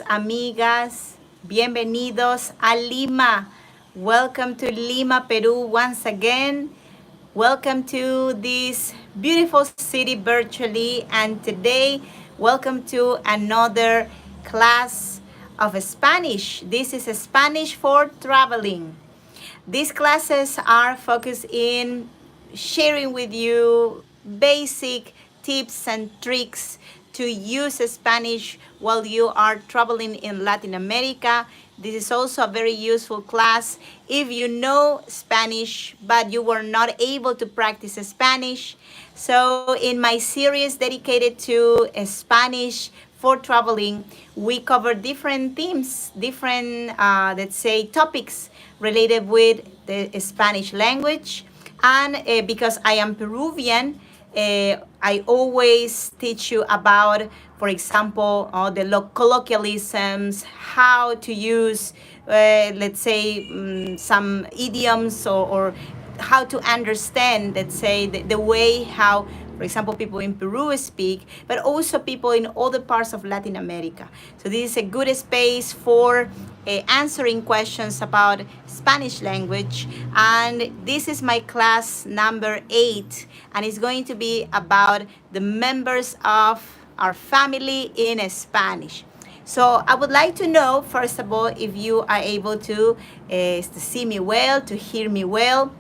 amigas. Bienvenidos a Lima. Welcome to Lima, Peru once again. Welcome to this beautiful city virtually. And today, welcome to another class of Spanish. This is Spanish for traveling. These classes are focused in sharing with you basic tips and tricks to use Spanish while you are traveling in Latin America. This is also a very useful class if you know Spanish but you were not able to practice Spanish. So in my series dedicated to Spanish for traveling, we cover different themes, different, let's say, topics related with the Spanish language. And because I am Peruvian, I always teach you about, for example, the colloquialisms, how to use, let's say, some idioms or how to understand, let's say, the way how, for example, people in Peru speak, but also people in other parts of Latin America. So this is a good space for answering questions about Spanish language. And this is my class number 8, and it's going to be about the members of our family in Spanish. So I would like to know, first of all, if you are able to see me well, to hear me well.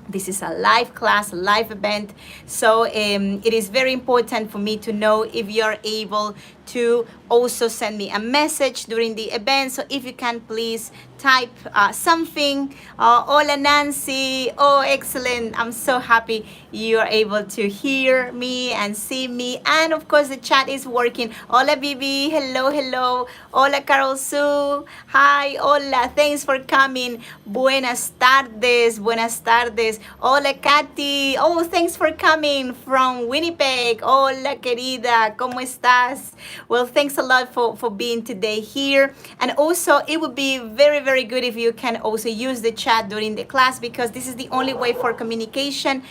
This is a live class, a live event. So it is very important for me to know if you're able to also send me a message during the event. So if you can please type something. Hola Nancy. Oh, excellent. I'm so happy you are able to hear me and see me. And of course the chat is working. Hola Bibi. Hello, hello. Hola Carol Sue. Hi, hola. Thanks for coming. Buenas tardes. Buenas tardes. Hola Katy. Oh, thanks for coming from Winnipeg. Hola querida. ¿Cómo estás? Well, thanks a lot for being today here. And also, it would be very, very good if you can also use the chat during the class, because this is the only way for communication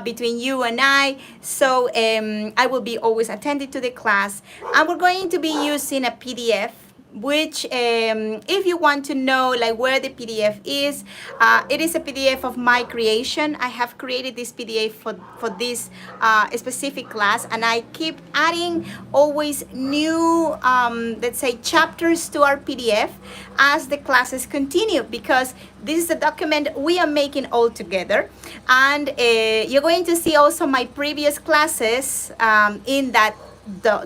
between you and I. So I will be always attending to the class. And we're going to be using a PDF, which if you want to know like where the PDF is, it is a PDF of my creation. I have created this PDF for this specific class, and I keep adding always new, let's say, chapters to our PDF as the classes continue, because this is a document we are making all together. And you're going to see also my previous classes in that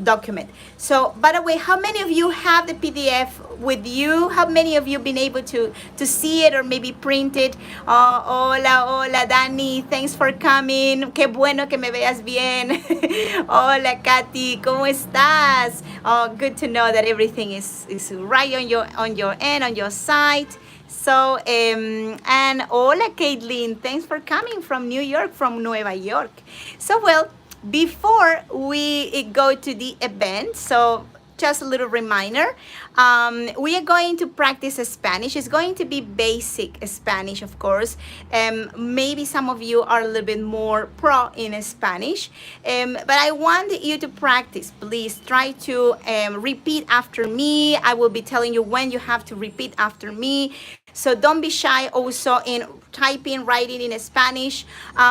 document. So, by the way, how many of you have the PDF with you? How many of you been able to see it or maybe print it? Hola, hola, Dani. Thanks for coming. Qué bueno que me veas bien. Hola, Katy. ¿Cómo estás? Good to know that everything is right on your end, on your side. So, and hola, Caitlin. Thanks for coming from New York, from Nueva York. So, well, before we go to the event, so just a little reminder, we are going to practice Spanish. It's going to be basic Spanish, of course. Maybe some of you are a little bit more pro in Spanish, but I want you to practice. Please try to repeat after me. I will be telling you when you have to repeat after me. So don't be shy also in typing, writing in Spanish,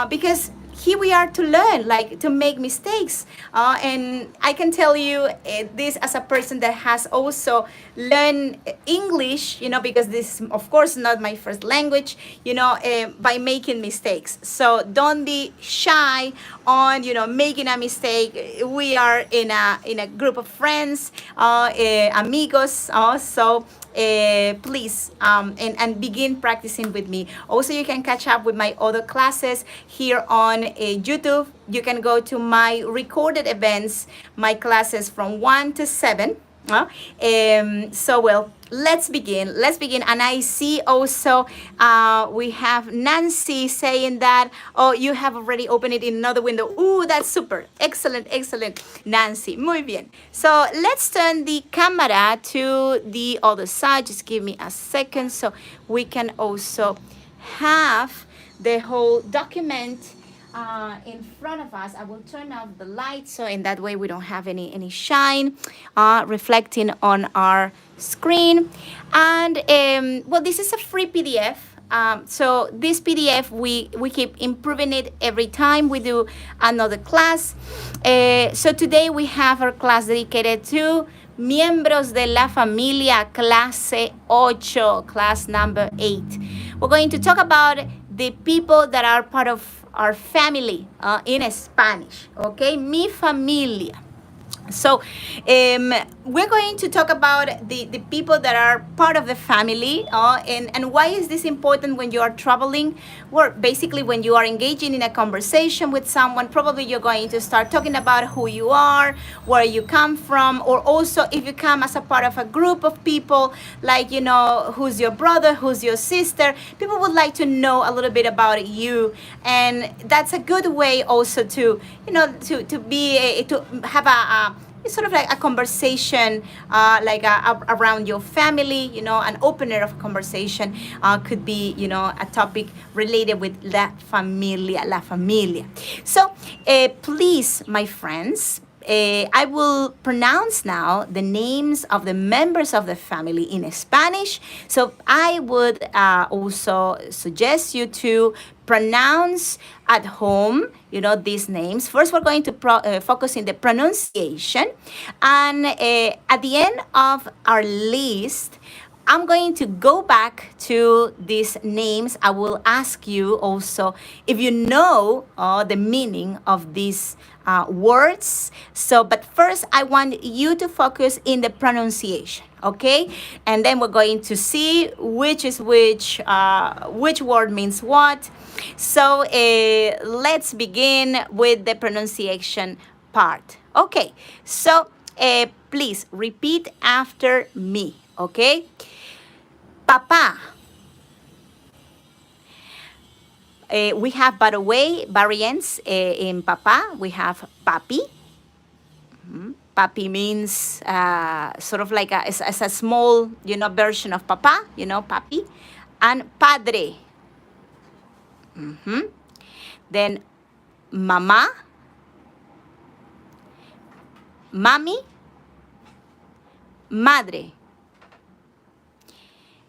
because here we are to learn, like to make mistakes. And I can tell you this as a person that has also learned English, because this is, of course, not my first language, by making mistakes. So don't be shy on, making a mistake. We are in a group of friends, amigos, so please and begin practicing with me. Also, you can catch up with my other classes here on YouTube. You can go to my recorded events, my classes from 1 to 7. So, well, let's begin. And I see also we have Nancy saying that, oh, you have already opened it in another window. Ooh, that's super. Excellent, Nancy. Muy bien. So let's turn the camera to the other side. Just give me a second so we can also have the whole document in front of us. I will turn off the light so in that way we don't have any shine reflecting on our screen. And well, this is a free PDF. So this PDF, we keep improving it every time we do another class. So today we have our class dedicated to Miembros de la Familia, clase 8, class number 8. We're going to talk about the people that are part of our family in Spanish, okay? Mi familia. So we're going to talk about the people that are part of the family and why is this important when you are traveling? Well, basically when you are engaging in a conversation with someone, probably you're going to start talking about who you are, where you come from, or also if you come as a part of a group of people, like, you know, who's your brother, who's your sister, people would like to know a little bit about you. And that's a good way also to, you know, to have a it's sort of like a conversation around your family, you know, an opener of conversation could be, you know, a topic related with la familia. So please, my friends, I will pronounce now the names of the members of the family in Spanish. So I would also suggest you to pronounce at home, you know, these names. First, we're going to focus in the pronunciation. And at the end of our list, I'm going to go back to these names. I will ask you also if you know the meaning of these words. So, but first I want you to focus in the pronunciation, okay? And then we're going to see which word means what. So let's begin with the pronunciation part. Okay, so please repeat after me, okay? Papá. We have, by the way, variants in papá. We have papi. Papi means sort of like a small, you know, version of papa, you know, papi. And padre. Then mamá, mami, madre.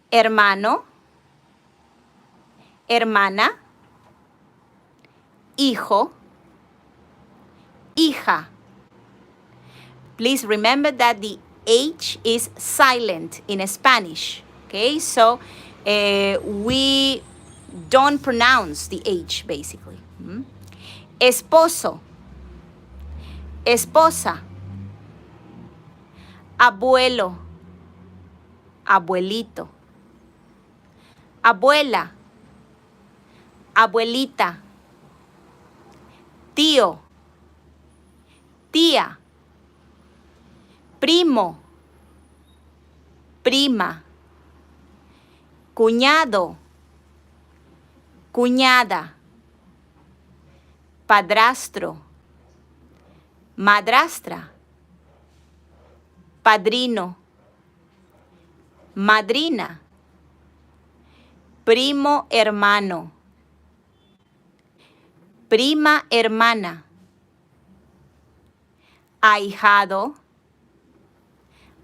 Hermano, hermana, hijo, hija. Please remember that the H is silent in Spanish, okay? So we don't pronounce the H, basically. Esposo, esposa, abuelo, abuelito, abuela, abuelita, tío, tía, primo, prima, cuñado, cuñada, padrastro, madrastra, padrino, madrina, primo hermano, prima hermana, ahijado,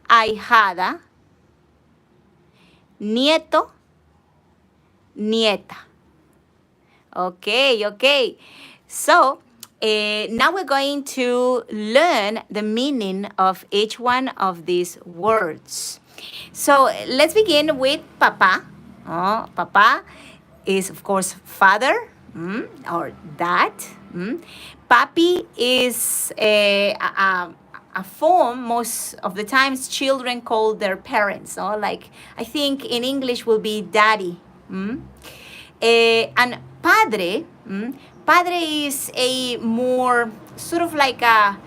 ahijada, nieto, nieta. Okay. So now we're going to learn the meaning of each one of these words. So let's begin with papa. Papa is, of course, father or dad. Papi is a form most of the times children call their parents. Like, I think in English will be daddy. And padre, padre is a more sort of like a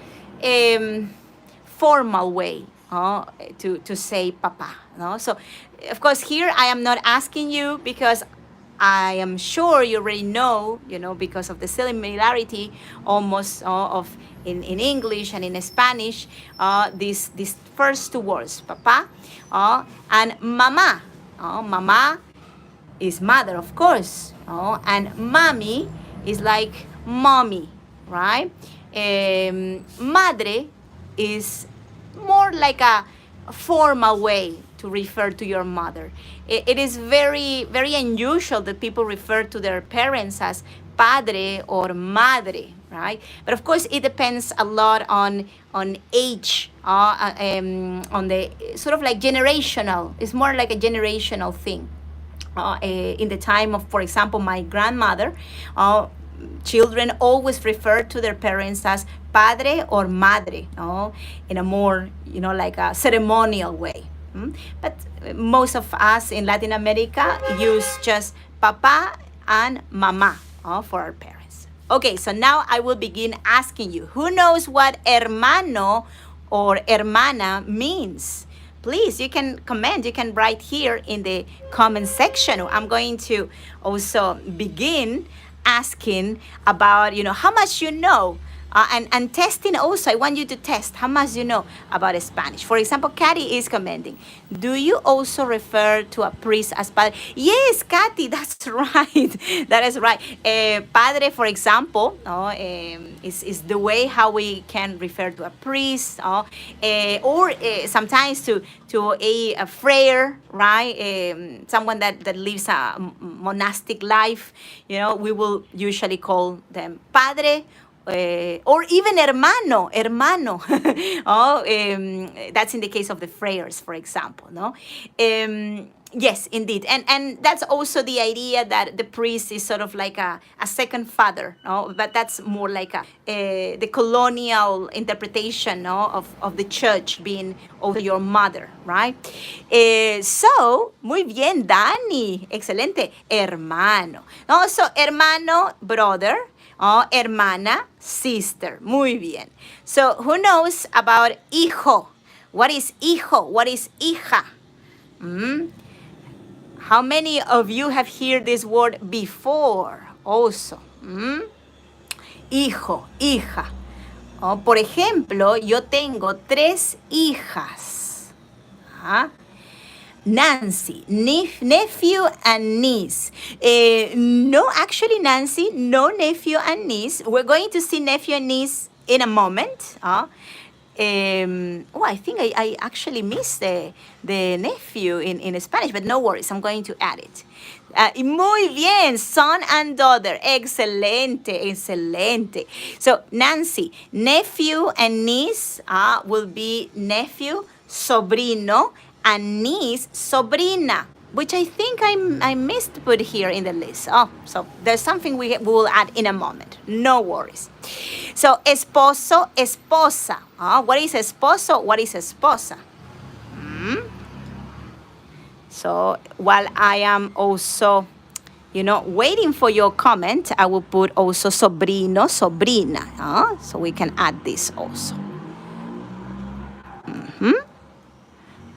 formal way to say papa. So, of course, here I am not asking you because I am sure you already know, because of the similarity almost of in English and in Spanish, these first two words, papa and mama. Mama is mother, of course, and mommy is like mommy, right? Madre is more like a formal way to refer to your mother. It is very, very unusual that people refer to their parents as padre or madre, right? But of course, it depends a lot on age, on the sort of like generational. It's more like a generational thing. In the time of, for example, my grandmother, children always refer to their parents as padre or madre, in a more, like a ceremonial way. But most of us in Latin America use just papa and mama for our parents. Okay, so now I will begin asking you, who knows what hermano or hermana means? Please, you can comment, you can write here in the comment section. I'm going to also begin asking about, how much you know. And testing also, I want you to test how much you know about Spanish. For example, Kathy is commenting, do you also refer to a priest as padre? Yes, Kathy, that's right. That is right. Padre, for example, is the way how we can refer to a priest, or sometimes to a friar, right? Someone that lives a monastic life, we will usually call them padre, or even hermano. That's in the case of the friars, for example, no? Yes, indeed. And that's also the idea that the priest is sort of like a second father, no? But that's more like the colonial interpretation, no? of the church being also your mother, right? So, muy bien, Dani. Excelente. Hermano. No? So, hermano, brother. Hermana, sister. Muy bien. So, who knows about hijo? What is hijo? What is hija? How many of you have heard this word before also? Hijo, hija. Por ejemplo, yo tengo 3 hijas. Nancy, nephew and niece. No, actually, Nancy, no nephew and niece. We're going to see nephew and niece in a moment. I think I actually missed the nephew in Spanish, but no worries, I'm going to add it. Muy bien, son and daughter. Excelente, excelente. So, Nancy, nephew and niece will be nephew, sobrino, and niece, sobrina, which I think I missed to put here in the list. So there's something we will add in a moment. No worries. So, esposo, esposa. What is esposo? What is esposa? So, while I am also, waiting for your comment, I will put also sobrino, sobrina. So we can add this also.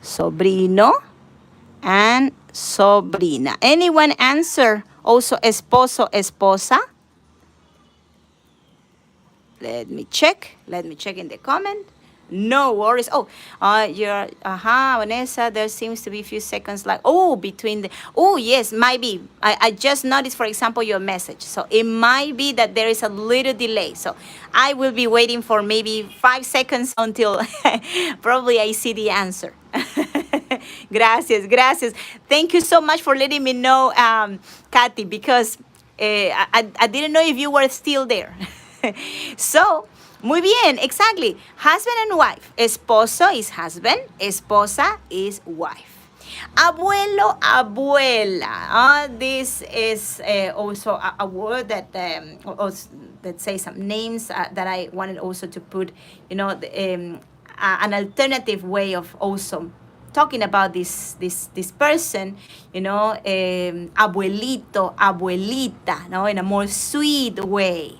Sobrino and sobrina. Anyone answer also esposo, esposa? Let me check in the comment. No worries. Vanessa, there seems to be a few seconds between the, yes, might be. I just noticed, for example, your message. So it might be that there is a little delay. So I will be waiting for maybe 5 seconds until probably I see the answer. Gracias. Thank you so much for letting me know, Kathy, because I didn't know if you were still there. So, muy bien, exactly. Husband and wife. Esposo is husband, esposa is wife. Abuelo, abuela. This is also a word that that says some names that I wanted also to put, an alternative way of also talking about this person, abuelito, abuelita, in a more sweet way.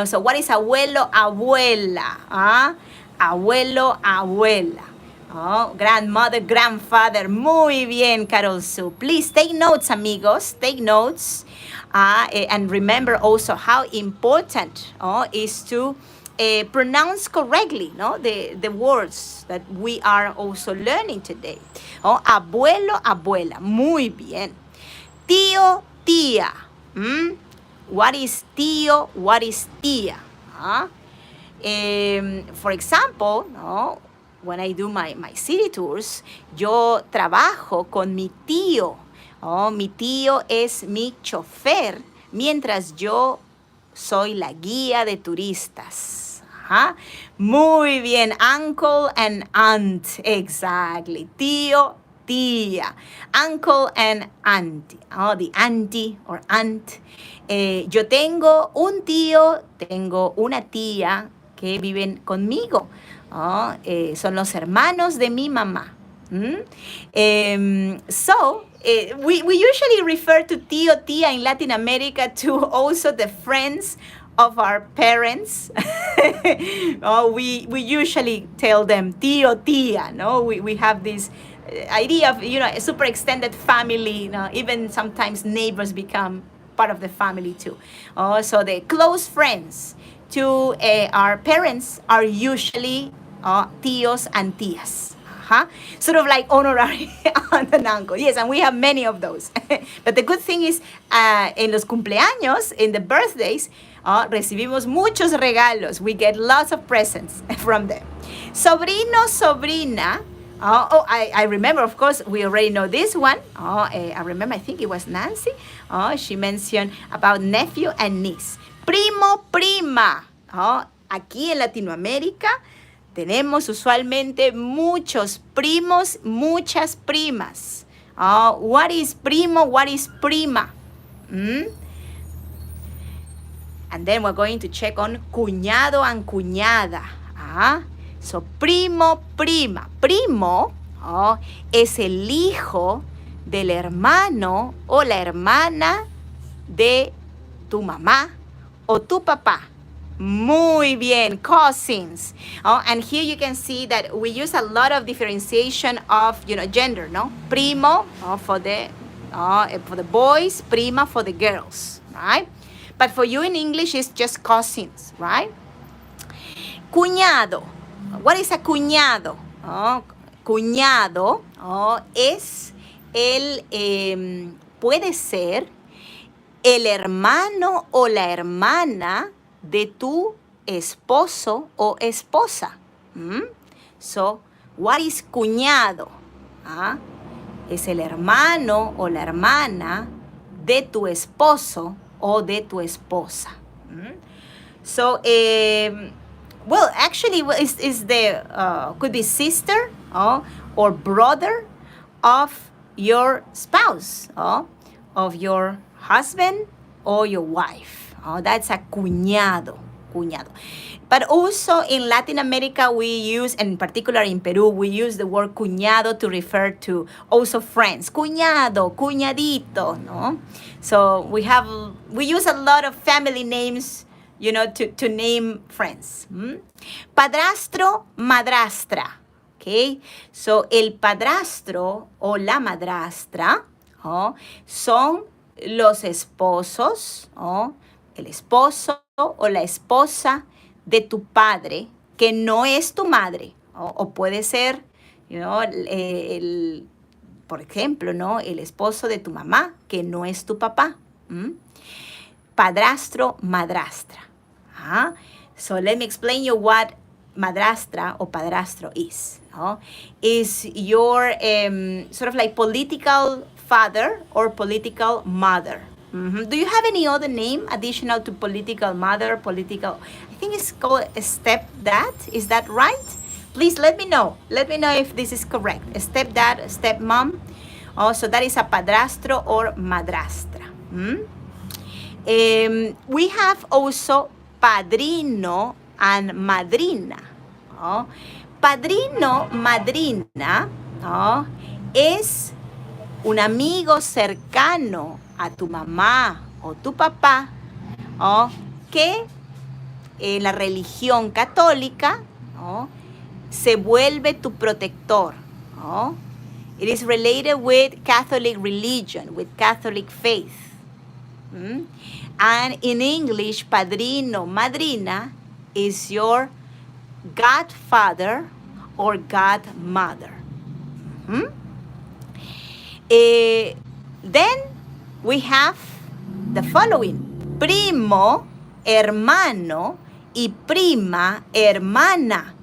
So what is abuelo, abuela? Abuelo, abuela. Grandmother, grandfather. Muy bien, Carol Sue. Please take notes, amigos. Take notes. And remember also how important is to pronounce correctly, the words that we are also learning today. Abuelo, abuela. Muy bien. Tío, tía. What is tío? What is tía? Huh? For example, no, when I do my city tours, yo trabajo con mi tío. Oh, mi tío es mi chofer, mientras yo soy la guía de turistas. Ajá. Muy bien, uncle and aunt, exactly. Tío, tía. Uncle and auntie. Oh, the auntie or aunt. Yo tengo un tío, tengo una tía que viven conmigo. Oh, son los hermanos de mi mamá. We usually refer to tío, tía in Latin America to also the friends of our parents. We usually tell them tío, tía. No, we have this idea of a super extended family. Even sometimes neighbors become part of the family too. So the close friends to our parents are usually tíos and tías. Sort of like honorary aunt and uncle. Yes, and we have many of those. But the good thing is, en los cumpleaños, in the birthdays, recibimos muchos regalos. We get lots of presents from them. Sobrino, sobrina. I remember, of course, we already know this one. I remember, I think it was Nancy. She mentioned about nephew and niece. Primo, prima. Aquí en Latinoamérica tenemos usualmente muchos primos, muchas primas. What is primo? What is prima? And then we're going to check on cuñado and cuñada. So, primo, prima. Primo es el hijo del hermano o la hermana de tu mamá o tu papá. Muy bien, cousins. And here you can see that we use a lot of differentiation of, gender, no? Primo for the boys, prima for the girls, right? But for you in English, it's just cousins, right? Cuñado. What is a cuñado? Cuñado es puede ser el hermano o la hermana de tu esposo o esposa. So, what is cuñado? Es el hermano o la hermana de tu esposo o de tu esposa. So, well, actually, is the could be sister or brother of your spouse, of your husband or your wife. That's a cuñado. But also in Latin America, we use, and in particular in Peru, we use the word cuñado to refer to also friends. Cuñado, cuñadito, no? So we use a lot of family names, to name friends. Padrastro, madrastra. Okay? So el padrastro o la madrastra son los esposos, el esposo o la esposa de tu padre, que no es tu madre, o puede ser, por ejemplo, ¿no? El esposo de tu mamá, que no es tu papá. Padrastro, madrastra. So let me explain you what madrastra or padrastro is. Is your sort of like political father or political mother. Do you have any other name additional to political mother, I think it's called a stepdad. Is that right? Please let me know. Let me know if this is correct. A stepdad, a stepmom. So that is a padrastro or madrastra. We have also padrino and madrina. Padrino, madrina es un amigo cercano a tu mamá o tu papá, que en la religión católica se vuelve tu protector. It is related with Catholic religion, with Catholic faith. And in English, padrino, madrina is your godfather or godmother. Then we have the following: primo, hermano, y prima, hermana.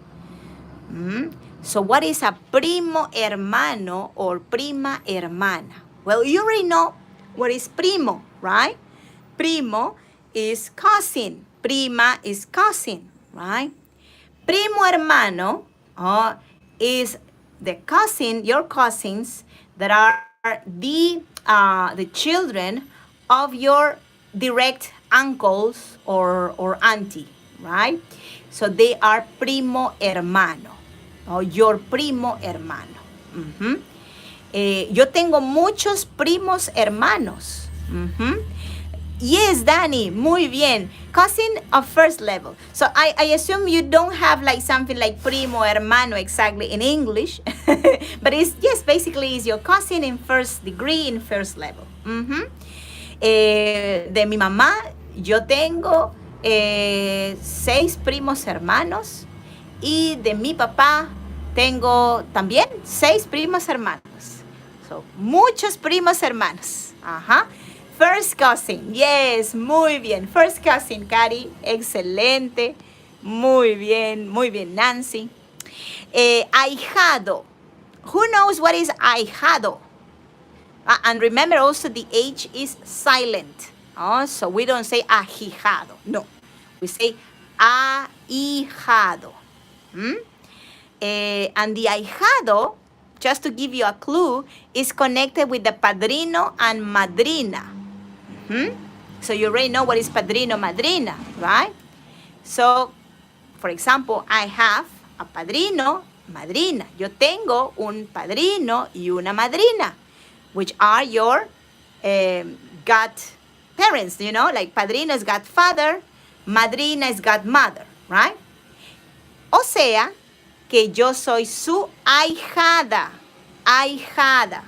So what is a primo hermano or prima hermana? Well, you already know what is primo, right? Primo is cousin. Prima is cousin, right? Primo hermano is the cousin, your cousins that are the children of your direct uncles or auntie, right? So they are primo hermano, or your primo hermano. Yo tengo muchos primos hermanos. Yes, Danny, muy bien. Cousin of first level. So I assume you don't have like something like primo, hermano exactly in English. But it's, yes, basically it's your cousin in first degree, in first level. De mi mamá, yo tengo 6 primos hermanos. Y de mi papá, tengo también 6 primos hermanos. So, muchos primos hermanos. First cousin, yes, muy bien. First cousin, Cari, excelente. Muy bien, Nancy. Ahijado. Who knows what is ahijado? And remember also the H is silent. So we don't say ahijado. No, we say ahijado. And the ahijado, just to give you a clue, is connected with the padrino and madrina. So you already know what is padrino, madrina, right? So, for example, I have a padrino, madrina. Yo tengo un padrino y una madrina, which are your godparents, you know, like padrino is godfather, madrina is godmother, right? O sea, que yo soy su ahijada, ahijada.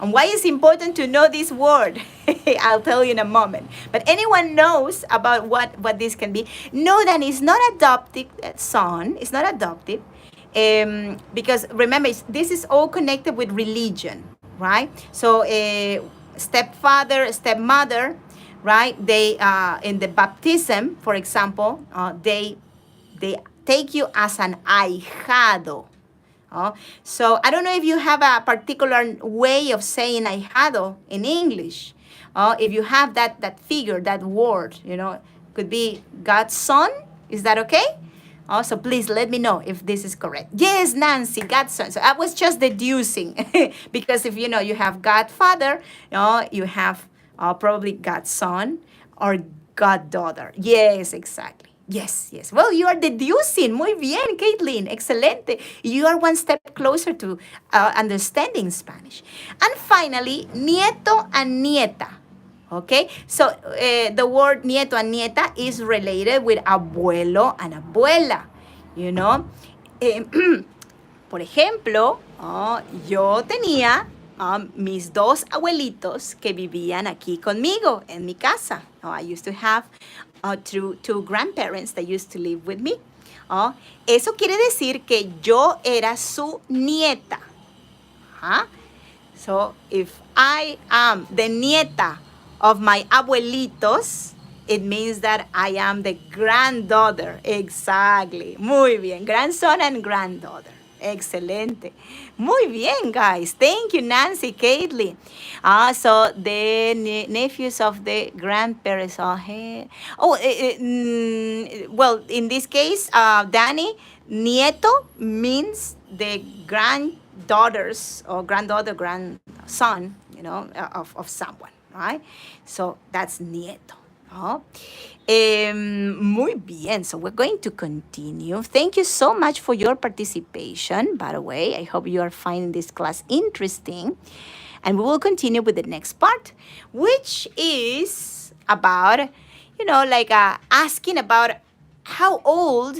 And why is important to know this word? I'll tell you in a moment. But anyone knows about what this can be? Know that it's not adopted son. It's not adopted. Because remember, this is all connected with religion, right? So stepfather, stepmother, right? They, in the baptism, for example, they take you as an ahijado. So I don't know if you have a particular way of saying ahijado in English. If you have that figure, that word, you know, could be God's son. Is that okay? So please let me know if this is correct. Yes, Nancy, God's son. So I was just deducing because if you know you have Godfather, you have probably God's son or goddaughter. Yes, exactly. Yes. Well, you are deducing. Muy bien, Caitlin. Excelente. You are one step closer to understanding Spanish. And finally, nieto and nieta. Okay? So the word nieto and nieta is related with abuelo and abuela. You know? Por ejemplo, yo tenía mis 2 abuelitos que vivían aquí conmigo en mi casa. I used to have two grandparents that used to live with me. Eso quiere decir que yo era su nieta. So if I am the nieta of my abuelitos, it means that I am the granddaughter. Exactly. Muy bien. Grandson and granddaughter. Excelente. Muy bien, guys. Thank you, Nancy, Caitlin. So the nephews of the grandparents are here. Well, in this case, Danny, nieto means the granddaughters or granddaughter, grandson, you know, of someone, right? So that's nieto. Muy bien. So we're going to continue. Thank you so much for your participation, by the way. I hope you are finding this class interesting. And we will continue with the next part, which is about, you know, like asking about how old,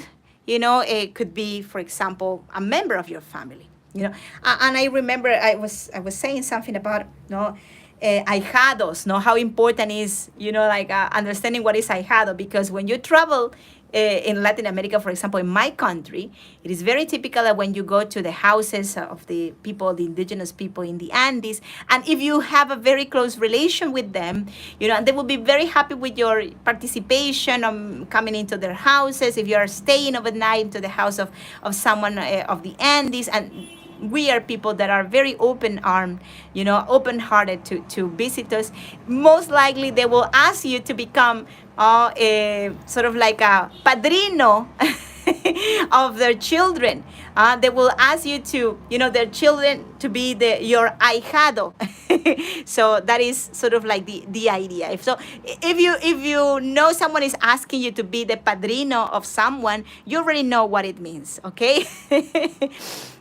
you know, it could be, for example, a member of your family, you know. And I remember I was saying something about, you know, ahijados, know how important is, you know, like understanding what is ahijado, because when you travel in Latin America, for example, in my country, it is very typical that when you go to the houses of the people, the indigenous people in the Andes, and if you have a very close relation with them, and they will be very happy with your participation coming into their houses. If you are staying overnight into the house of someone of the Andes, and we are people that are very open-armed, open-hearted to visitors. Most likely they will ask you to become sort of like a padrino of their children. They will ask you to, their children to be your ahijado. So that is sort of like the idea. If you know someone is asking you to be the padrino of someone, you already know what it means, okay?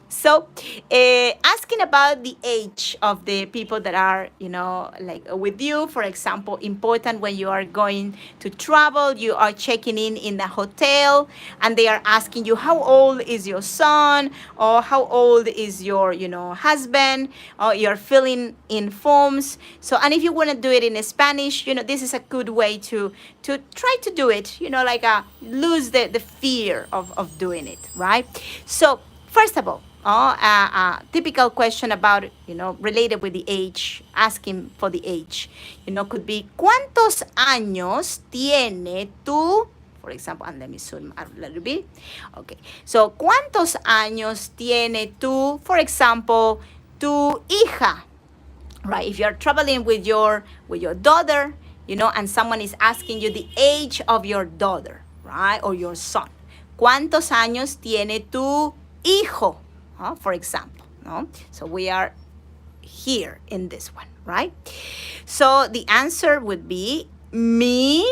So, asking about the age of the people that are, like with you, for example, important when you are going to travel, you are checking in the hotel, and they are asking you, how old is your son, or how old is your, husband, or you're filling in forms. So, and if you want to do it in Spanish, this is a good way to try to do it, like lose the fear of doing it, right? So, first of all, a typical question about, related with the age, asking for the age, could be, ¿cuántos años tiene tu, for example, and let me zoom out a little bit. Okay, so, ¿cuántos años tiene tu, for example, tu hija, right? If you're traveling with your daughter, and someone is asking you the age of your daughter, right, or your son. ¿Cuántos años tiene tu hijo? For example, no? So we are here in this one, right? So the answer would be, mi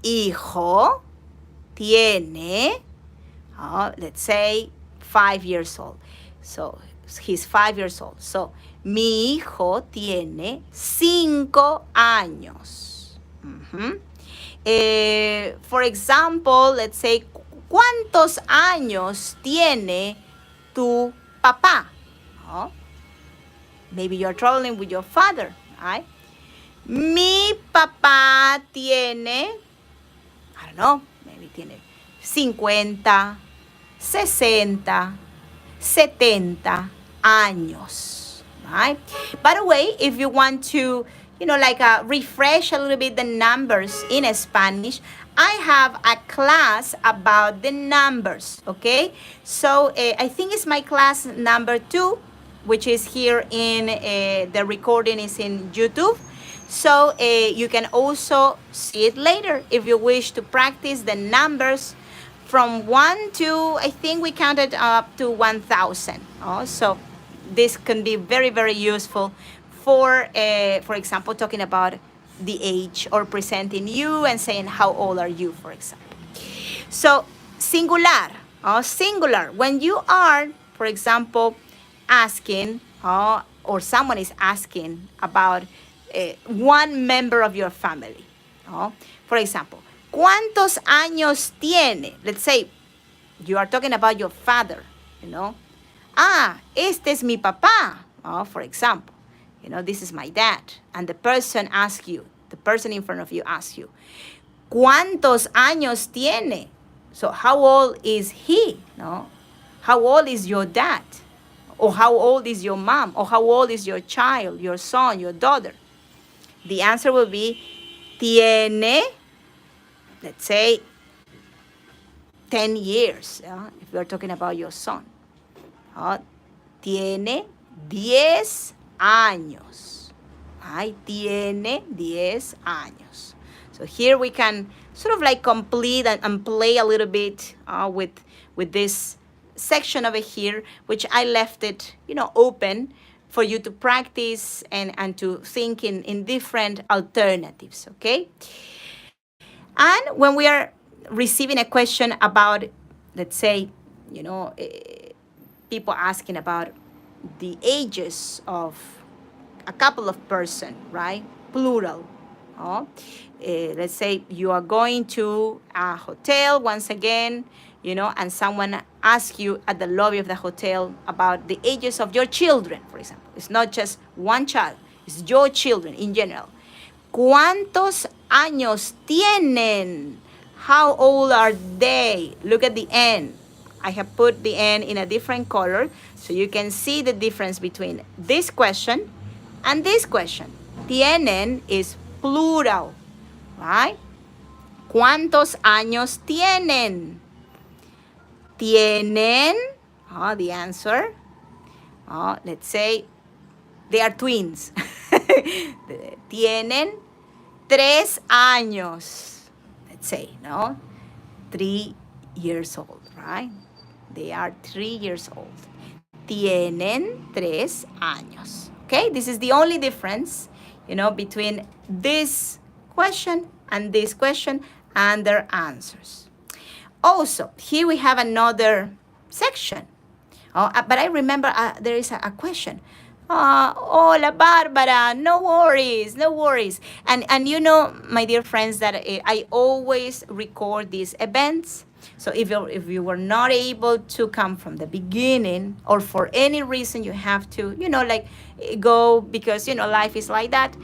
hijo tiene, let's say, 5 years old. So he's 5 years old. So mi hijo tiene 5 años. For example, let's say, ¿cuántos años tiene tu papá? Maybe you're traveling with your father, right? Mi papá tiene, I don't know, maybe tiene 50, 60, 70 años, right? By the way, if you want to, refresh a little bit the numbers in Spanish, I have a class about the numbers, okay? So I think it's my class number 2, which is here in, the recording is in YouTube. So you can also see it later if you wish to practice the numbers from 1 to, I think we counted up to 1,000. So this can be very, very useful for example, talking about the age or presenting you and saying how old are you, for example. So singular, singular, when you are, for example, asking, or someone is asking about one member of your family. For example, ¿cuántos años tiene? Let's say you are talking about your father, este es mi papá, for example. This is my dad. And the person asks you, the person in front of you asks you, ¿cuántos años tiene? So how old is he? How old is your dad? Or how old is your mom? Or how old is your child, your son, your daughter? The answer will be, tiene, let's say, 10 years, if we're talking about your son. Tiene 10 años. Tiene 10 años. So here we can sort of like complete and play a little bit with this section over here, which I left it, open for you to practice and to think in different alternatives, okay? And when we are receiving a question about, let's say, people asking about the ages of a couple of person, right? Plural. Let's say you are going to a hotel once again, and someone asks you at the lobby of the hotel about the ages of your children, for example. It's not just one child, it's your children in general. ¿Cuántos años tienen? How old are they? Look at the N. I have put the N in a different color so you can see the difference between this question and this question. Tienen is plural, right? ¿Cuántos años tienen? Tienen, the answer, let's say they are twins. Tienen 3 años. Let's say, no? 3 years old, right? They are 3 years old. Tienen 3 años. Okay, this is the only difference, between this question and this question and their answers. Also, here we have another section. But I remember there is a question. Hola, Barbara. No worries, no worries. And my dear friends, that I always record these events. So if you were not able to come from the beginning, or for any reason you have to, go because, life is like that.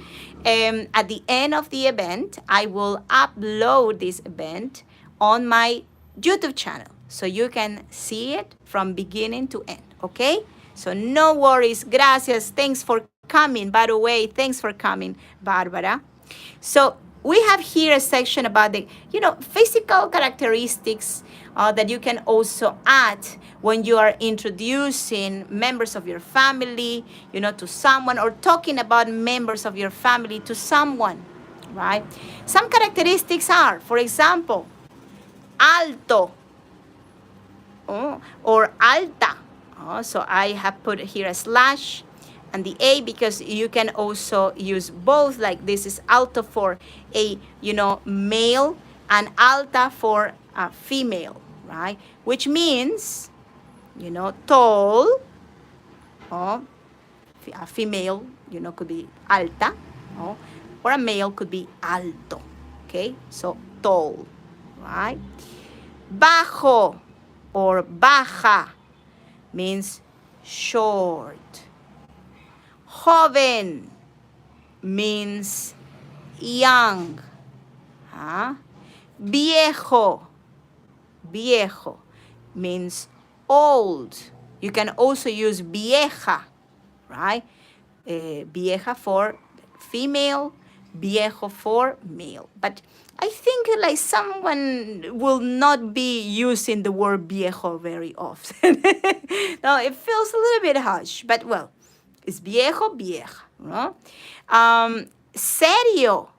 At the end of the event, I will upload this event on my YouTube channel, so you can see it from beginning to end, okay? So no worries. Gracias. Thanks for coming. By the way, thanks for coming, Barbara. So we have here a section about the, physical characteristics that you can also add when you are introducing members of your family, to someone, or talking about members of your family to someone, right? Some characteristics are, for example, alto, or alta. So I have put here a slash and the A because you can also use both, like this is alto for a, male, and alta for a female, right? Which means, tall, a female, could be alta, or a male could be alto, okay? So tall, right? Bajo or baja means short. Joven means young. Viejo means old. You can also use vieja, right? Vieja for female, viejo for male. But I think like someone will not be using the word viejo very often. No, it feels a little bit harsh, but well, it's viejo, vieja. No? Serio.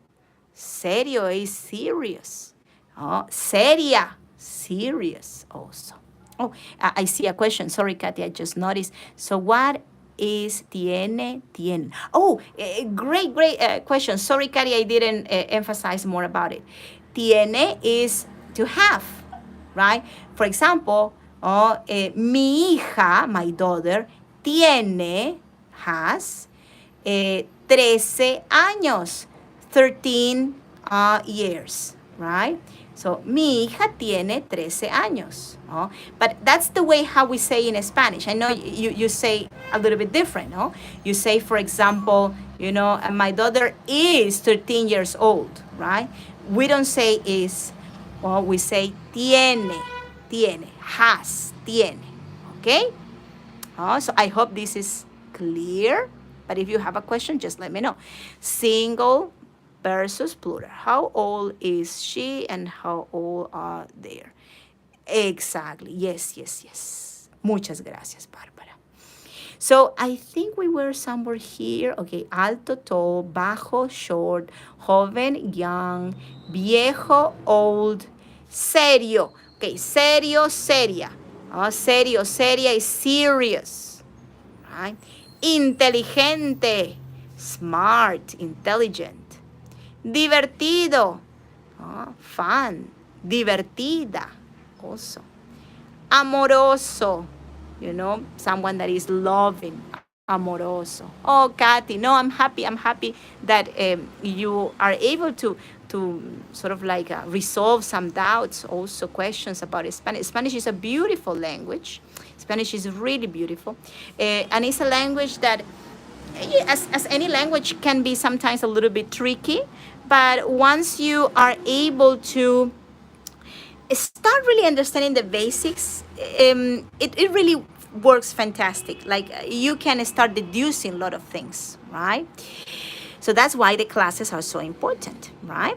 Serio is serious. Seria, serious also. Oh, I see a question. Sorry, Kathy, I just noticed. So what is tiene? Oh, great question. Sorry, Kathy, I didn't emphasize more about it. Tiene is to have, right? For example, mi hija, my daughter, has 13 años, 13 years, right? So, mi hija tiene 13 años. But that's the way how we say in Spanish. I know you say a little bit different. You say, for example, my daughter is 13 years old, right? We don't say is, we say tiene, has, tiene, okay? So I hope this is clear. But if you have a question, just let me know. Single versus plural. How old is she and how old are they? Exactly. Yes. Muchas gracias, Bárbara. So I think we were somewhere here. Okay, alto, tall, bajo, short, joven, young, viejo, old, serio. Okay, serio, seria. Serio, seria is serious. Right? Inteligente, smart, intelligent. Divertido, fun. Divertida, also. Amoroso, someone that is loving. Amoroso. Oh, Kathy, no, I'm happy that you are able to sort of like resolve some doubts, also questions about Spanish. Spanish is a beautiful language. Spanish is really beautiful. And it's a language that, as any language, can be sometimes a little bit tricky. But once you are able to start really understanding the basics, it really works fantastic. Like you can start deducing a lot of things, right? So that's why the classes are so important, right?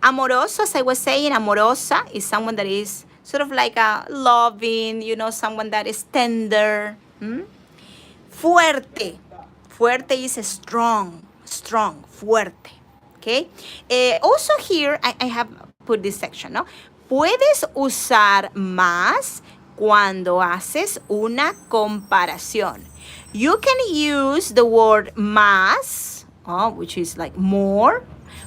Amoroso, as I was saying, amorosa is someone that is sort of like a loving, someone that is tender. Fuerte. Fuerte is a strong, fuerte. Okay. Also here, I have put this section, ¿no? Puedes usar más cuando haces una comparación. You can use the word más, which is like more,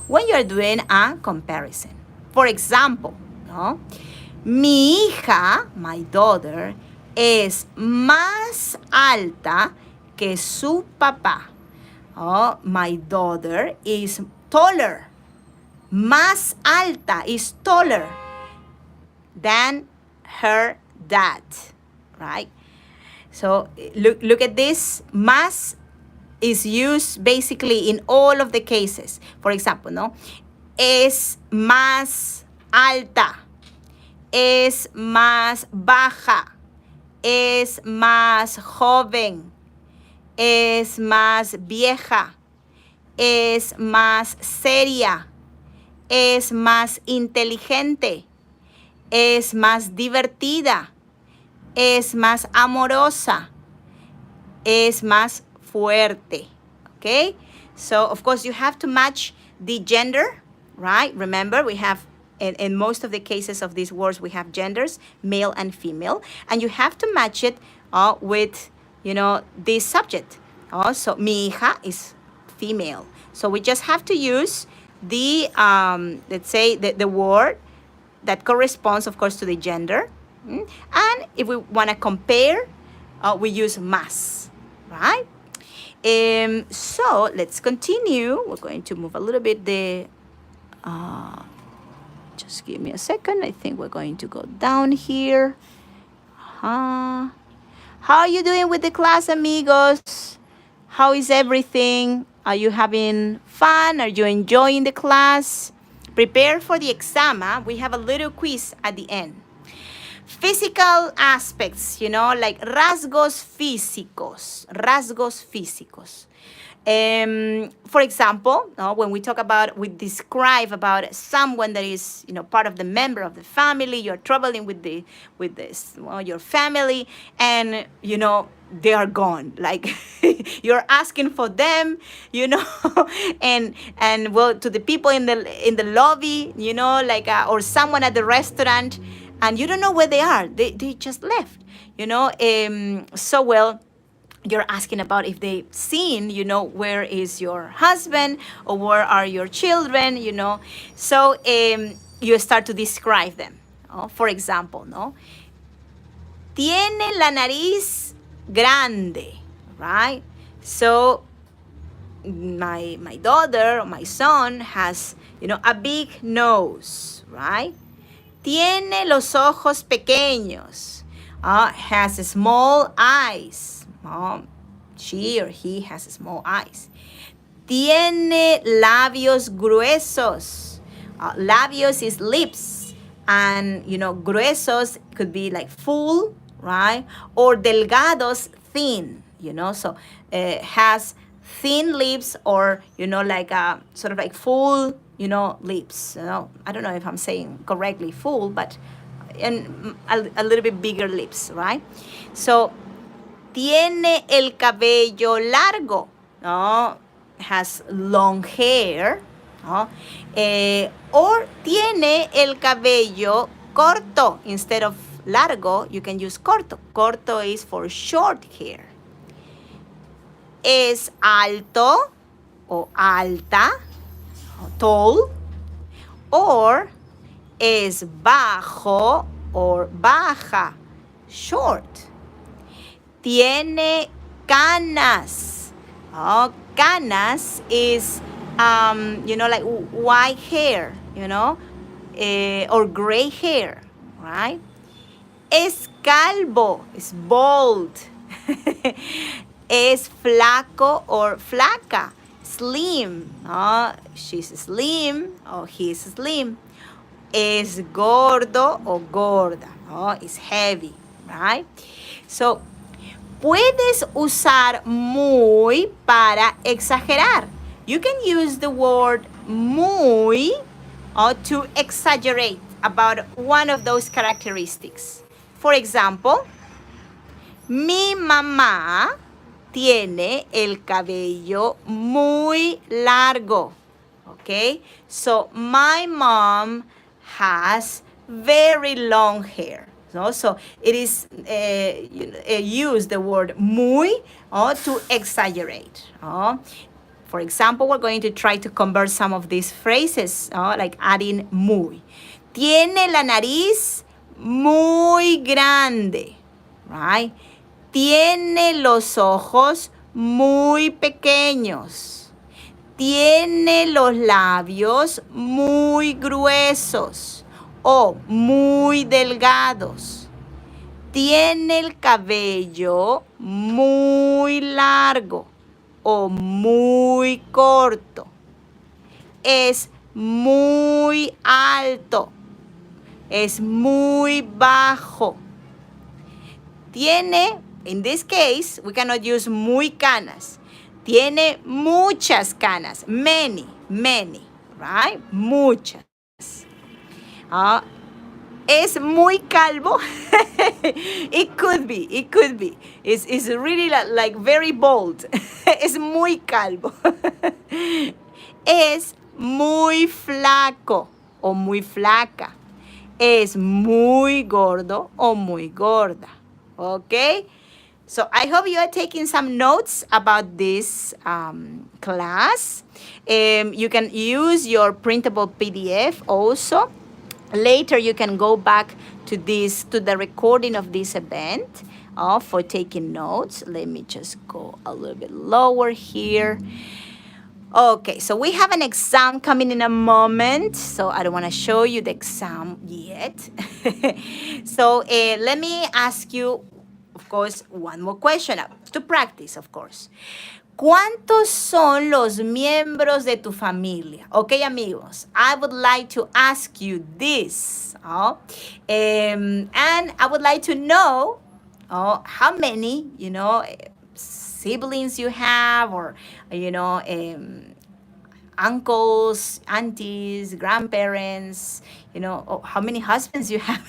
when you're doing a comparison. For example, ¿no? Mi hija, my daughter, es más alta que su papá. Oh, my daughter is taller. Más alta is taller than her dad, right? So look at this. Más is used basically in all of the cases. For example, ¿no? Es más alta. Es más baja. Es más joven. Es más vieja. Es más seria. Es más inteligente. Es más divertida. Es más amorosa. Es más fuerte. Okay? So, of course, you have to match the gender, right? Remember, we have, in most of the cases of these words, we have genders, male and female. And you have to match it with, this subject. So, mi hija is female. So, we just have to use the, let's say, the word that corresponds, of course, to the gender. And if we want to compare, we use más, right? So let's continue. We're going to move a little bit just give me a second. I think we're going to go down here. How are you doing with the class, amigos? How is everything? Are you having fun? Are you enjoying the class? Prepare for the exam. We have a little quiz at the end. Physical aspects, like rasgos físicos. For example, when we describe about someone that is, part of the member of the family, you're traveling with your family, and, they are gone. Like you're asking for them, and well, to the people in the lobby, or someone at the restaurant, and you don't know where they are. They just left, So, well, you're asking about if they've seen, where is your husband or where are your children, So you start to describe them. For example, ¿no? Tiene la nariz grande, right? So my daughter or my son has, a big nose, right? Tiene los ojos pequeños. Has small eyes. She or he has small eyes. Tiene labios gruesos. Labios is lips. And, gruesos could be like full, right? Or delgados, thin, So has thin lips or, like sort of like full, lips. I don't know if I'm saying correctly full, but and a little bit bigger lips, right? So, tiene el cabello largo, has long hair, or tiene el cabello corto. Instead of largo, you can use corto. Corto is for short hair. Es alto o alta, tall, or es bajo or baja, short. Tiene canas. Canas is, like white hair, or gray hair, right? Es calvo, is bald. Es flaco or flaca, slim. She's slim or he's slim. es gordo o gorda. Oh, it's heavy, right? So, puedes usar muy para exagerar. You can use the word muy to exaggerate about one of those characteristics. For example, mi mamá tiene el cabello muy largo. Okay, so my mom has very long hair. So it is use the word muy to exaggerate. For example, we're going to try to convert some of these phrases, like adding muy. Tiene la nariz muy grande, right? Tiene los ojos muy pequeños. Tiene los labios muy gruesos o muy delgados. Tiene el cabello muy largo o muy corto. Es muy alto. Es muy bajo. Tiene, in this case, we cannot use muy canas. Tiene muchas canas. Many, right? Muchas. Es muy calvo. It could be. It's really like very bold. Es muy calvo. Es muy flaco o muy flaca. Es muy gordo o muy gorda. Okay? So I hope you are taking some notes about this class. You can use your printable PDF also. Later you can go back to the recording of this event for taking notes. Let me just go a little bit lower here. Okay, so we have an exam coming in a moment, so I don't want to show you the exam yet. So let me ask you, of course, one more question to practice, of course. ¿Cuántos son los miembros de tu familia? Okay, amigos, I would like to ask you this. And I would like to know how many, siblings you have, or, uncles, aunties, grandparents, how many husbands you have,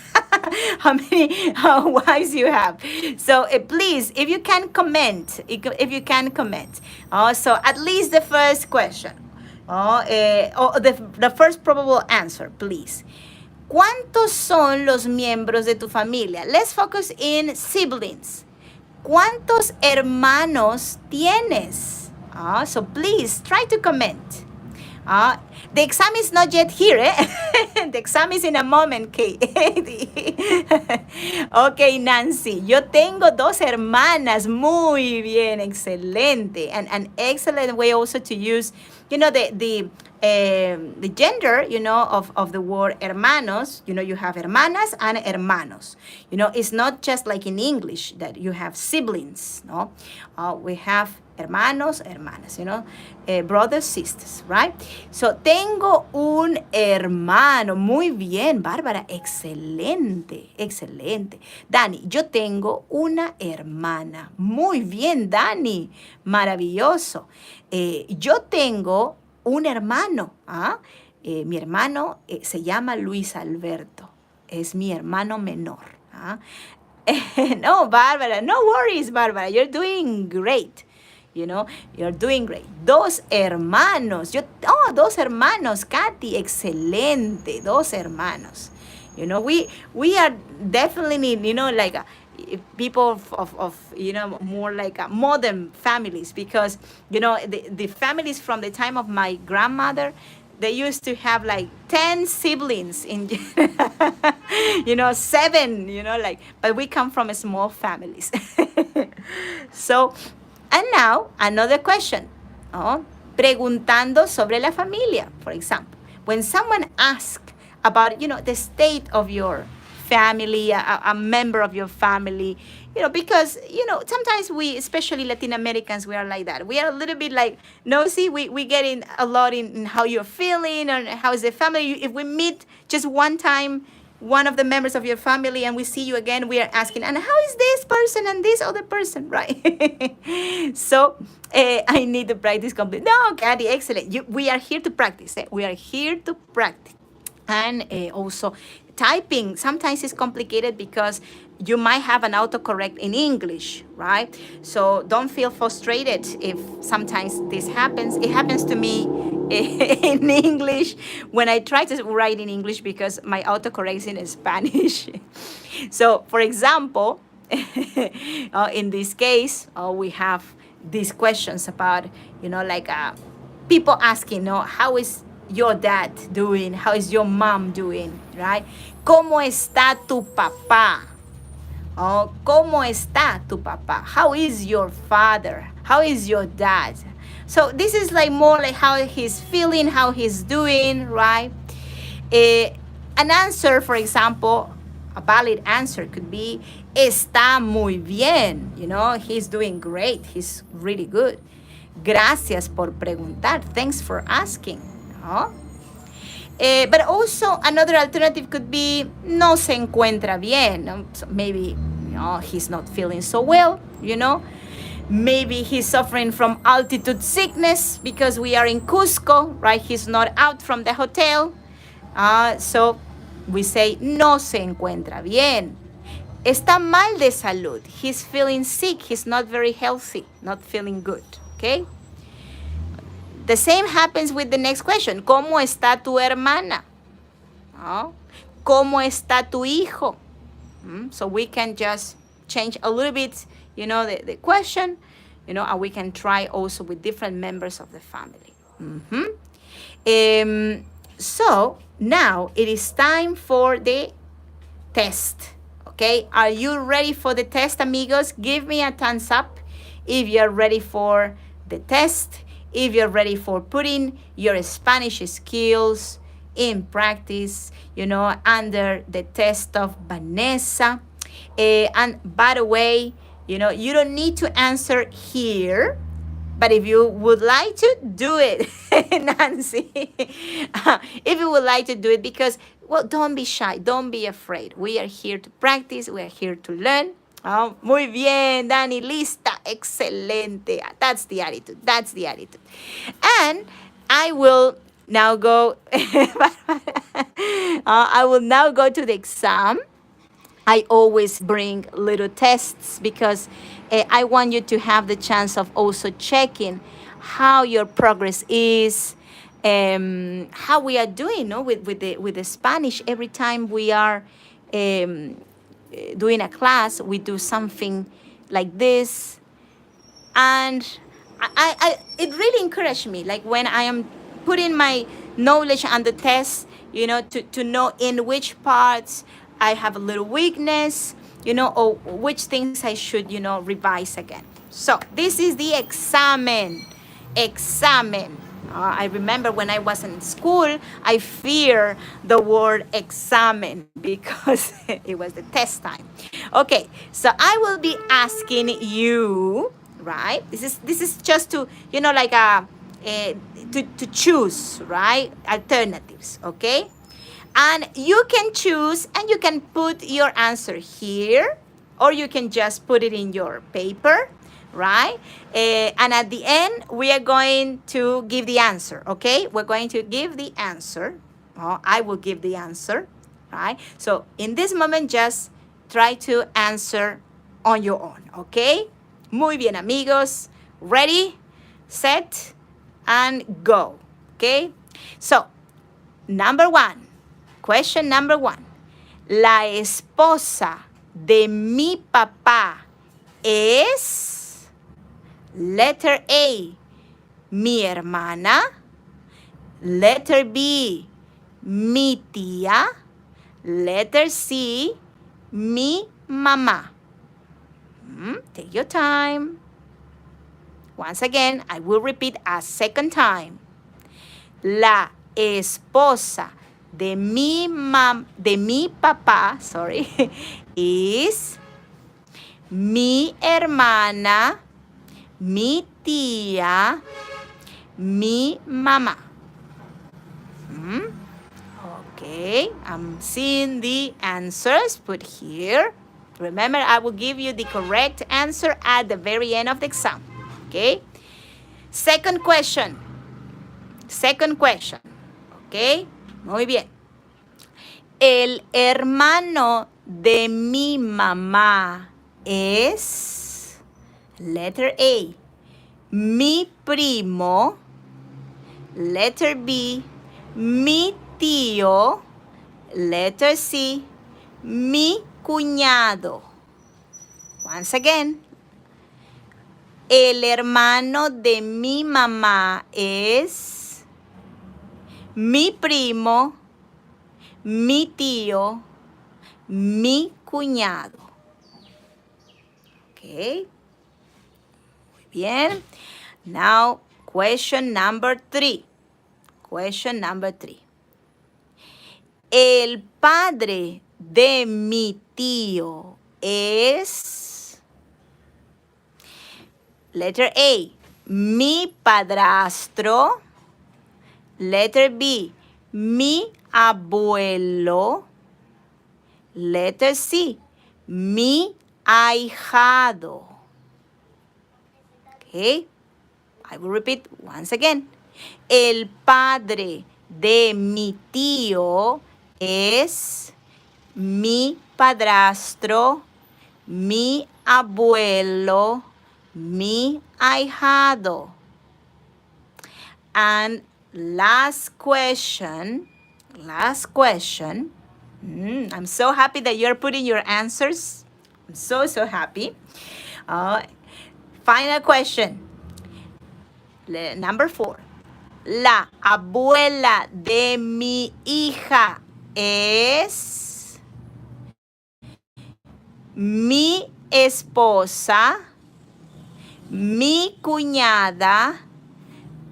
how many wives you have. So please, if you can comment. So at least the first question, the first probable answer, please. ¿Cuántos son los miembros de tu familia? Let's focus in siblings. ¿Cuántos hermanos tienes? So please try to comment. The exam is not yet here, eh? The exam is in a moment, Kate. Okay, Nancy. Yo tengo 2 hermanas. Muy bien, excelente. And an excellent way also to use, the gender, of the word hermanos. You have hermanas and hermanos. It's not just like in English that you have siblings, no? We have hermanos, hermanas, brothers, sisters, right? So, tengo un hermano. Muy bien, Bárbara. Excelente. Dani, yo tengo una hermana. Muy bien, Dani. Maravilloso. Yo tengo un hermano. Mi hermano se llama Luis Alberto. Es mi hermano menor. No, Bárbara. No worries, Bárbara. You're doing great. You're doing great. 2 hermanos. 2 hermanos, Katy. Excelente. 2 hermanos. We are definitely, like people of more like modern families, because, the families from the time of my grandmother, they used to have like 10 siblings in, 7, but we come from small families. So, and now, another question. Preguntando sobre la familia, for example. When someone asks about, the state of your family, a member of your family, because, sometimes we, especially Latin Americans, we are like that. We are a little bit like nosy. We get in a lot in how you're feeling and how is the family. If we meet just one time, one of the members of your family, and we see you again, we are asking, and how is this person and this other person, right? So I need to practice complete. No, Kathy, excellent. We are here to practice. We are here to practice. And also typing sometimes is complicated because you might have an autocorrect in English, right? So don't feel frustrated if sometimes this happens. It happens to me in English when I try to write in English because my autocorrect is in Spanish. So for example, in this case, we have these questions about, like people asking, how is your dad doing? How is your mom doing? Right? ¿Cómo está tu papá? Oh, ¿cómo está tu papá? How is your father? How is your dad? So this is like more like how he's feeling, how he's doing, right? An answer, for example, a valid answer could be, está muy bien. He's doing great. He's really good. Gracias por preguntar. Thanks for asking. But also another alternative could be, no se encuentra bien. So maybe, he's not feeling so well, Maybe he's suffering from altitude sickness because we are in Cusco, right? He's not out from the hotel. So we say, no se encuentra bien. Está mal de salud. He's feeling sick. He's not very healthy, not feeling good, okay? The same happens with the next question. ¿Cómo está tu hermana? ¿Cómo está tu hijo? So we can just change a little bit, the question, and we can try also with different members of the family. So now it is time for the test. Okay, are you ready for the test, amigos? Give me a thumbs up if you're ready for the test, if you're ready for putting your Spanish skills in practice, under the test of Vanessa. And by the way, you don't need to answer here, but if you would like to, do it, Nancy. If you would like to do it, because, well, don't be shy, don't be afraid. We are here to practice, we are here to learn. Muy bien, Dani, lista, excelente. That's the attitude, And I will now go, I will now go to the exam. I always bring little tests because I want you to have the chance of also checking how your progress is, how we are doing, with the Spanish. Every time we are doing a class, we do something like this, and it really encouraged me. Like when I am putting my knowledge on the test, to know in which parts I have a little weakness, or which things I should, revise again. So this is the examen. I remember when I was in school, I fear the word examen because it was the test time. Okay, so I will be asking you, right? This is just to, to choose, right? Alternatives, okay? And you can choose and you can put your answer here, or you can just put it in your paper, right? And at the end, we are going to give the answer, okay? We're going to give the answer. I will give the answer, right? So in this moment, just try to answer on your own, okay? Muy bien, amigos. Ready, set, and go, okay? So, question number one. La esposa de mi papá es, letter A, mi hermana, letter B, mi tía, letter C, mi mamá. Take your time. Once again, I will repeat a second time. La esposa de mi papá, is mi hermana, mi tía, mi mamá. Okay, I'm seeing the answers put here. Remember, I will give you the correct answer at the very end of the exam. Okay? Second question. Okay? Muy bien. El hermano de mi mamá es, letter A, mi primo, letter B, mi tío, letter C, mi cuñado. Once again, el hermano de mi mamá es mi primo, mi tío, mi cuñado. Okay. Muy bien. Now, question number 3. El padre de mi tío es, letter A, mi padrastro, letter B, mi abuelo, letter C, mi ahijado. Okay, I will repeat once again. El padre de mi tío es mi padrastro, mi abuelo, mi ahijado. And last question. I'm so happy that you're putting your answers. I'm so happy. Final question. Number 4. La abuela de mi hija es mi esposa, mi cuñada,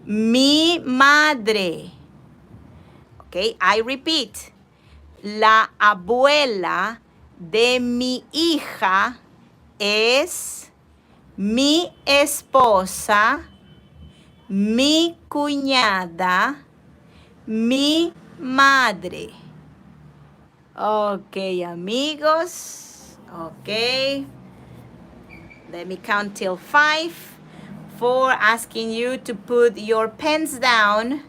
mi madre. Okay, I repeat. La abuela de mi hija es mi esposa, mi cuñada, mi madre. Okay, amigos. Okay. Let me count till 5 for asking you to put your pens down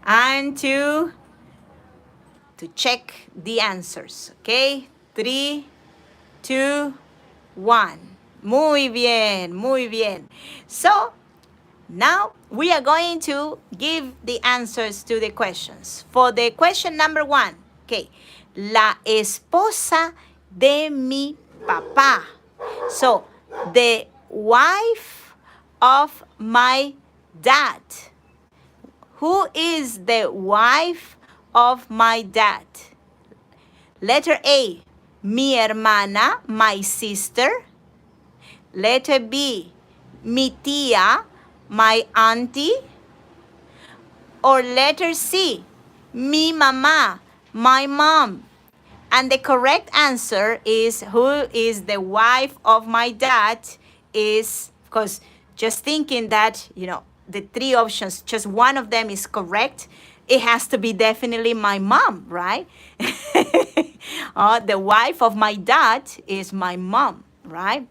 and to check the answers. Okay? 3, 2, 1. Muy bien. So, now we are going to give the answers to the questions. For the question number 1, okay, la esposa de mi papá. So, the wife of my dad. Who is the wife of my dad? Letter A, mi hermana, my sister. Letter B, mi tía, my auntie. Or letter C, mi mamá, my mom. And the correct answer is who is the wife of my dad is, because just thinking that, the 3 options, just one of them is correct, it has to be definitely my mom, right? The wife of my dad is my mom, right?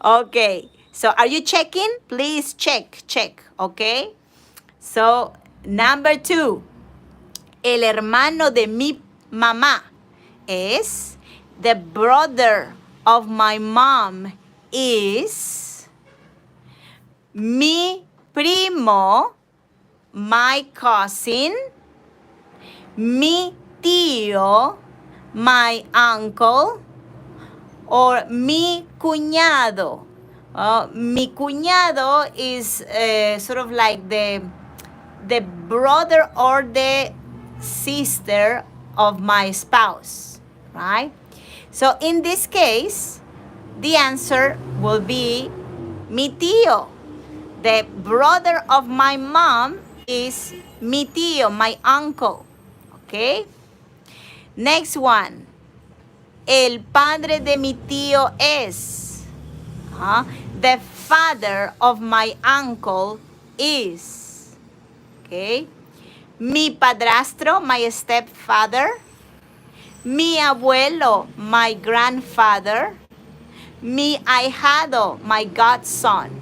Okay, so are you checking? Please check, okay? So, number 2, el hermano de mi mamá es, the brother of my mom is mi primo, my cousin, mi tío, my uncle, or mi cuñado. Mi cuñado is sort of like the brother or the sister of my spouse, right? So in this case, the answer will be mi tío. The brother of my mom is mi tío, my uncle. Okay? Next one. El padre de mi tío es. The father of my uncle is. Okay. Mi padrastro, my stepfather. Mi abuelo, my grandfather. Mi ahijado, my godson.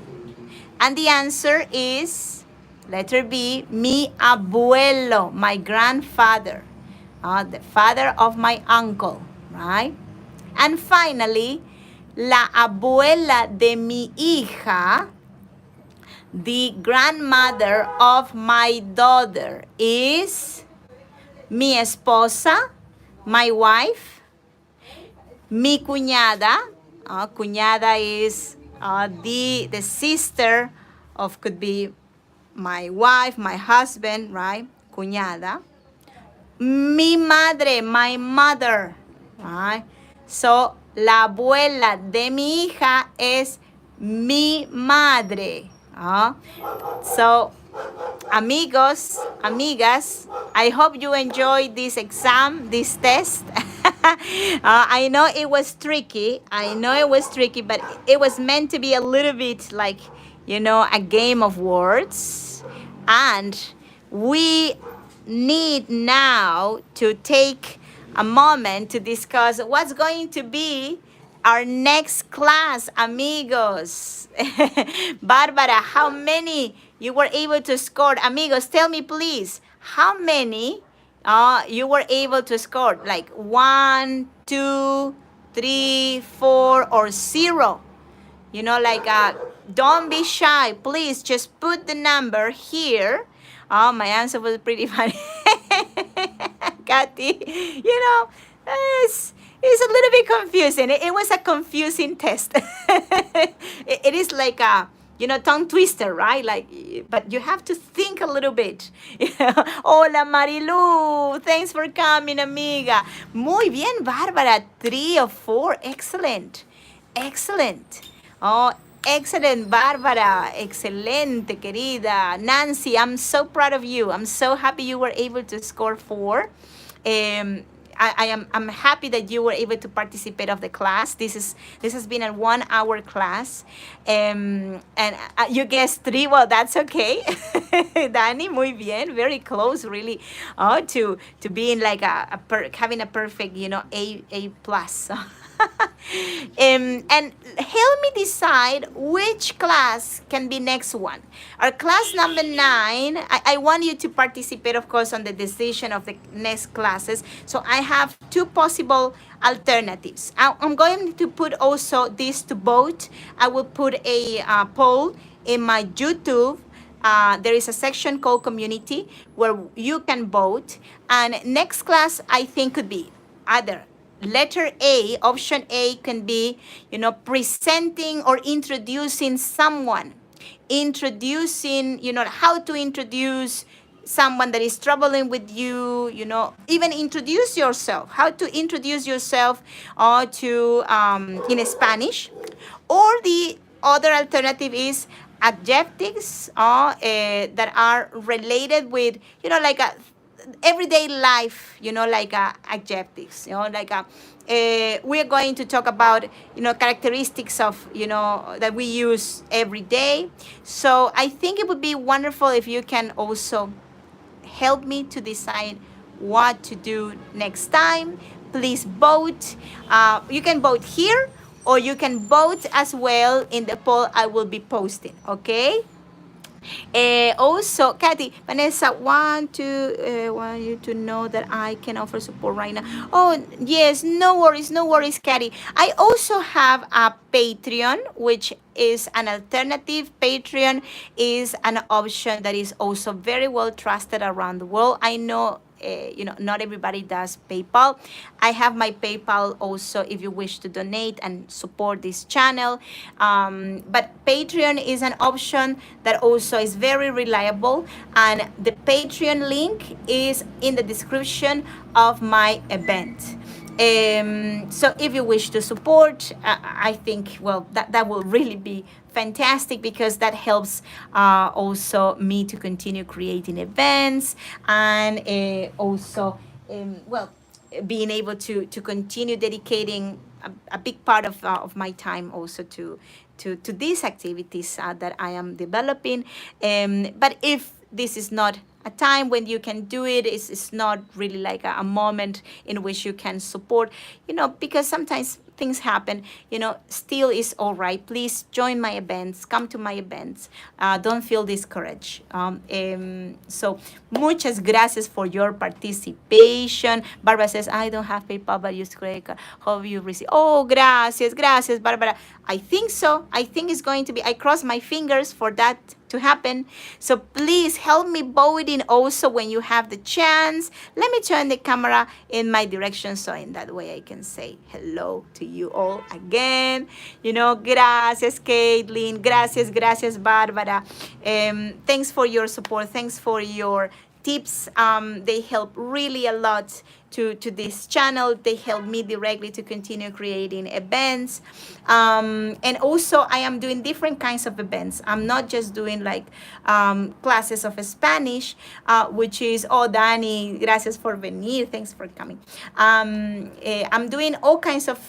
And the answer is letter B, mi abuelo, my grandfather, the father of my uncle, right? And finally, la abuela de mi hija, the grandmother of my daughter, is mi esposa, my wife, mi cuñada. Cuñada is the sister of, could be my wife, my husband, right? Cuñada. Mi madre, my mother, right? So, la abuela de mi hija es mi madre. So, amigos, amigas, I hope you enjoyed this exam, this test. I know it was tricky. But it was meant to be a little bit like, a game of words. And we need now to take a moment to discuss what's going to be our next class, amigos. Barbara, how many you were able to score? Amigos, tell me please, how many you were able to score? Like 1, 2, 3, 4, or 0? Don't be shy. Please just put the number here. My answer was pretty funny. Kathy, it's a little bit confusing. It was a confusing test. It is like a, tongue twister, right? But you have to think a little bit. Hola, Marilu. Thanks for coming, amiga. Muy bien, Bárbara. 3 or 4. Excellent. Oh, excellent, Bárbara. Excelente, querida. Nancy, I'm so proud of you. I'm so happy you were able to score 4. I'm happy that you were able to participate of the class. This has been a 1-hour class, and you guessed 3. Well, that's okay. Dani, muy bien, very close, really, to being like having a perfect, A plus. And help me decide which class can be next one. Our class number 9, I want you to participate, of course, on the decision of the next classes. So I have 2 possible alternatives. I'm going to put also this to vote. I will put a poll in my YouTube. There is a section called community where you can vote. And next class, I think, could be either letter A, option A can be, presenting or introducing someone. Introducing, how to introduce someone that is traveling with you, even introduce yourself, how to introduce yourself to in Spanish. Or the other alternative is adjectives that are related with, like a everyday life, adjectives, we're going to talk about, characteristics of, that we use every day. So I think it would be wonderful if you can also help me to decide what to do next time. Please vote. You can vote here, or you can vote as well in the poll I will be posting, okay? Also, Kathy, Vanessa, want you to know that I can offer support right now. Oh, yes, no worries, Kathy. I also have a Patreon, which is an alternative. Patreon is an option that is also very well trusted around the world. I know not everybody does PayPal. I have my PayPal also if you wish to donate and support this channel. But Patreon is an option that also is very reliable, and the Patreon link is in the description of my event. So if you wish to support, I think, well, that will really be fantastic, because that helps also me to continue creating events, and also, well, being able to continue dedicating a big part of my time also to these activities that I am developing. But if this is not a time when you can do it, it's not really like a moment in which you can support, because sometimes things happen, still is all right. Please join my events, come to my events. Don't feel discouraged. So muchas gracias for your participation. Barbara says, I don't have PayPal, but use credit card. How you receive? Oh, gracias, Barbara. I think so. I think it's going to be, I cross my fingers for that to happen. So please help me voting also when you have the chance. Let me turn the camera in my direction so in that way I can say hello to you all again. Gracias, Caitlin. Gracias, Barbara. Thanks for your support. Thanks for your tips. They help really a lot to this channel. They help me directly to continue creating events. And also I am doing different kinds of events. I'm not just doing like classes of Spanish, which is, oh, Dani, gracias por venir. Thanks for coming. I'm doing all kinds of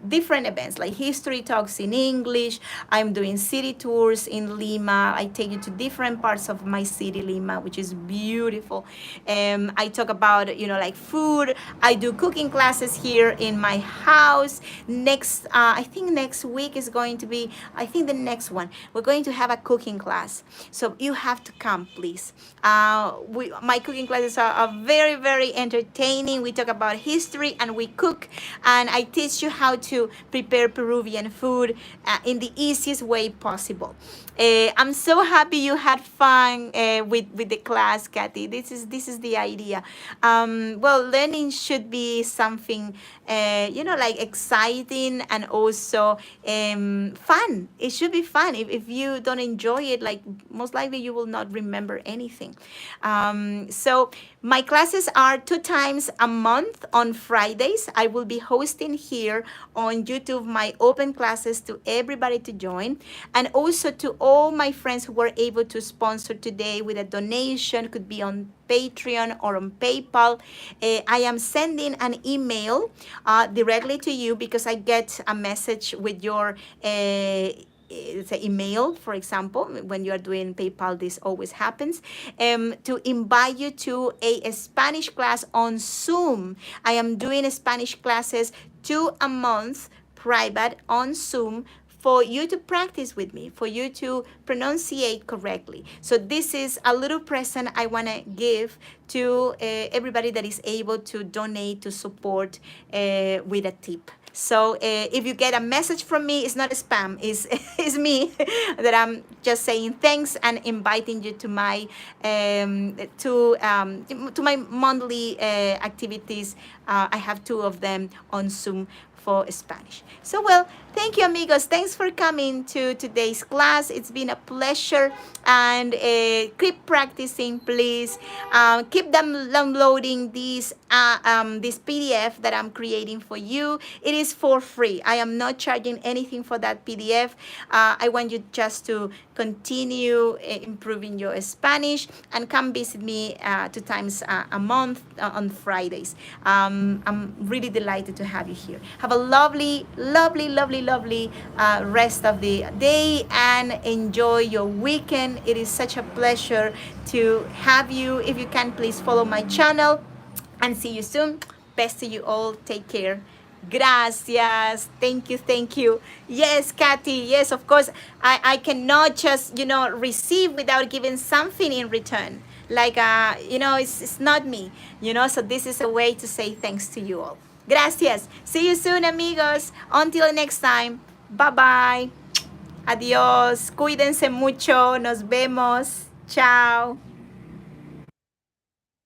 different events, like history talks in English. I'm doing city tours in Lima. I take you to different parts of my city, Lima, which is beautiful. I talk about, like food. I do cooking classes here in my house. I think next week is going to be, the next one. We're going to have a cooking class. So you have to come, please. My cooking classes are very, very entertaining. We talk about history and we cook. And I teach you how to prepare Peruvian food in the easiest way possible. I'm so happy you had fun with the class, Kathy. This is the idea. Well, learning should be something, like exciting and also fun. It should be fun. If you don't enjoy it, like most likely you will not remember anything. So my classes are 2 times a month on Fridays. I will be hosting here on YouTube my open classes to everybody to join, and also to all my friends who were able to sponsor today with a donation. Could be on Patreon or on PayPal. I am sending an email directly to you because I get a message with your it's an email, for example. When you are doing PayPal, this always happens, to invite you to a Spanish class on Zoom. I am doing Spanish classes 2 a month, private on Zoom, for you to practice with me, for you to pronunciate correctly. So this is a little present I want to give to everybody that is able to donate, to support with a tip. So if you get a message from me, it's not a spam, it's me that I'm just saying thanks and inviting you to my to my monthly activities. I have 2 of them on Zoom for Spanish. So, well, thank you, amigos. Thanks for coming to today's class. It's been a pleasure, and keep practicing, please. Keep downloading this PDF that I'm creating for you. It is for free. I am not charging anything for that PDF. I want you just to continue improving your Spanish and come visit me 2 times a month on Fridays. I'm really delighted to have you here. Have a lovely rest of the day and enjoy your weekend. It is such a pleasure to have you. If you can, please follow my channel, and see you soon. Best to you all. Take care. Gracias. Thank you. Yes, Kathy. Yes, of course. I cannot just, receive without giving something in return. Like, it's not me, so this is a way to say thanks to you all. Gracias. See you soon, amigos. Until next time. Bye-bye. Adiós. Cuídense mucho. Nos vemos. Chao.